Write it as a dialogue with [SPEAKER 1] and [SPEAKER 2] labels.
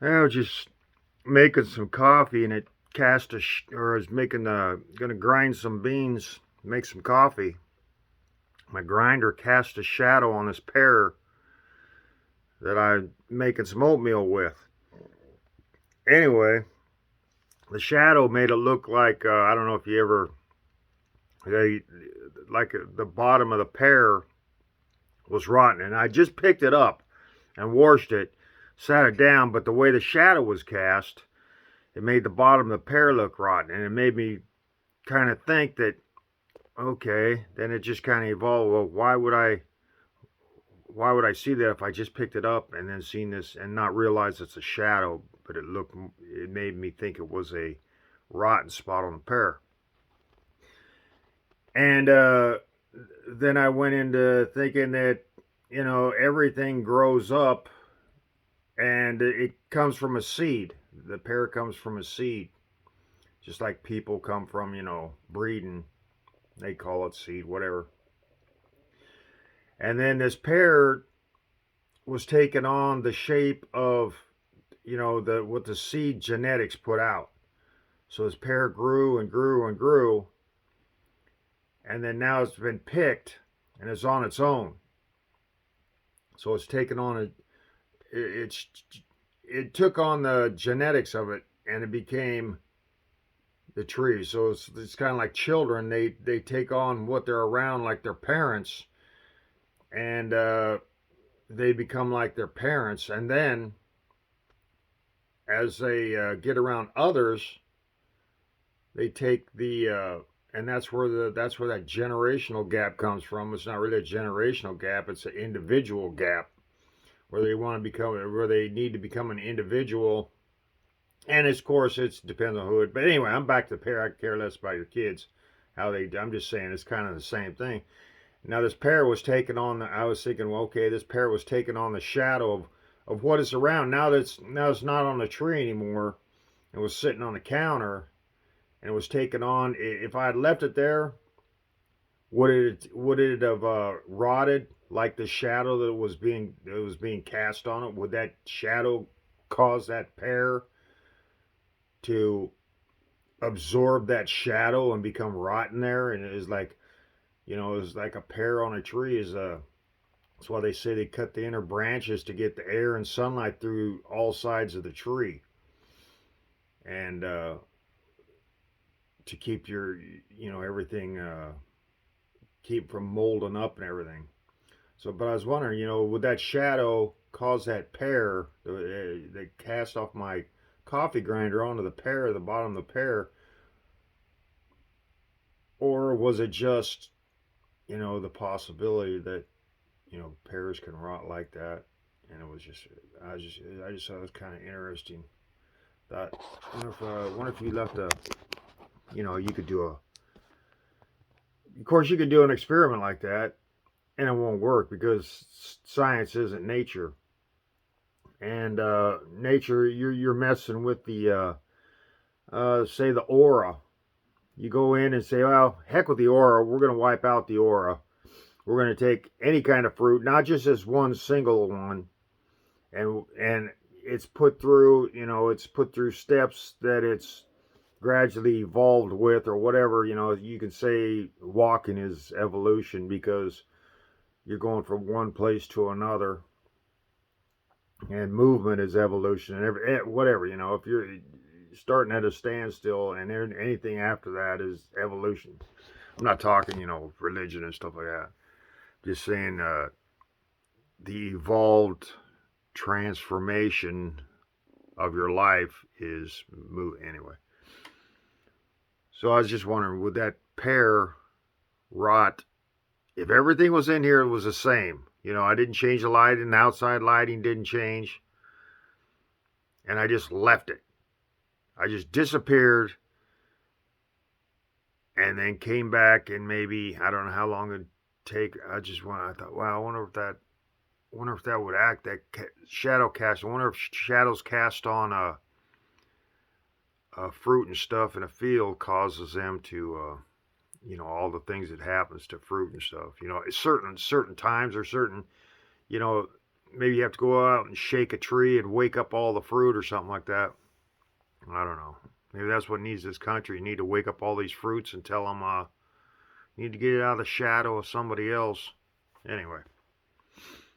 [SPEAKER 1] I was just making some coffee and it cast or I was making gonna grind some beans, make some coffee. My grinder cast a shadow on this pear that I'm making some oatmeal with. Anyway, the shadow made it look like I don't know if you ever they like the bottom of the pear was rotten, and I just picked it up and washed it, sat it down, but the way the shadow was cast, it made the bottom of the pear look rotten, and it made me kind of think that okay, then it just kind of evolved. Well, why would I see that if I just picked it up and then seen this and not realize it's a shadow, but it made me think it was a rotten spot on the pear. And then I went into thinking that, everything grows up and it comes from a seed. The pear comes from a seed, just like people come from, breeding. They call it seed, whatever. And then this pear was taking on the shape of, the what the seed genetics put out. So this pear grew and grew and grew, and then now it's been picked and it's on its own. So it's taken on it took on the genetics of it and it became the tree. So it's kind of like children. They take on what they're around, like their parents, and they become like their parents. And then as they get around others, they take and that's where that generational gap comes from. It's not really a generational gap; it's an individual gap where they need to become an individual. And of course, it depends on who it. But anyway, I'm back to the pair. I care less about your kids, how they. I'm just saying it's kind of the same thing. Now this pair was taken on. I was thinking, well, okay, this pair was taken on the shadow of what is around. Now it's not on the tree anymore. It was sitting on the counter, and it was taken on. If I had left it there, would it have rotted like the shadow that was being cast on it? Would that shadow cause that pear to absorb that shadow and become rotten there? And it is like, it's like a pear on a tree is a. That's why they say they cut the inner branches to get the air and sunlight through all sides of the tree, and to keep your, everything, keep from molding up and everything. So, but I was wondering, would that shadow cause that pear that cast off my coffee grinder onto the pear, the bottom of the pear, or was it just, the possibility that, pears can rot like that? And it was just, I just thought it was kind of interesting. That wonder if you left you could do of course, you could do an experiment like that, and it won't work because science isn't nature. And nature, you're messing with the say the aura. You go in and say, well, heck with the aura. We're going to wipe out the aura. We're going to take any kind of fruit, not just this one single one, and it's put through steps that it's gradually evolved with, or whatever. You can say walking is evolution because you're going from one place to another, and movement is evolution, and whatever. If you're starting at a standstill and anything after that is evolution. I'm not talking, religion and stuff like that. Just saying the evolved transformation of your life is move anyway. So I was just wondering, would that pear rot if everything was in here? It was the same. I didn't change the lighting. The outside lighting didn't change, and I just left it. I just disappeared, and then came back, and maybe I don't know how long it'd take. I thought, wow, I wonder if that would act, that shadow cast. I wonder if shadows cast on fruit and stuff in a field causes them to, all the things that happens to fruit and stuff. Certain times or certain, you know, maybe you have to go out and shake a tree and wake up all the fruit or something like that. I don't know. Maybe that's what needs this country. You need to wake up all these fruits and tell them, you need to get it out of the shadow of somebody else. Anyway.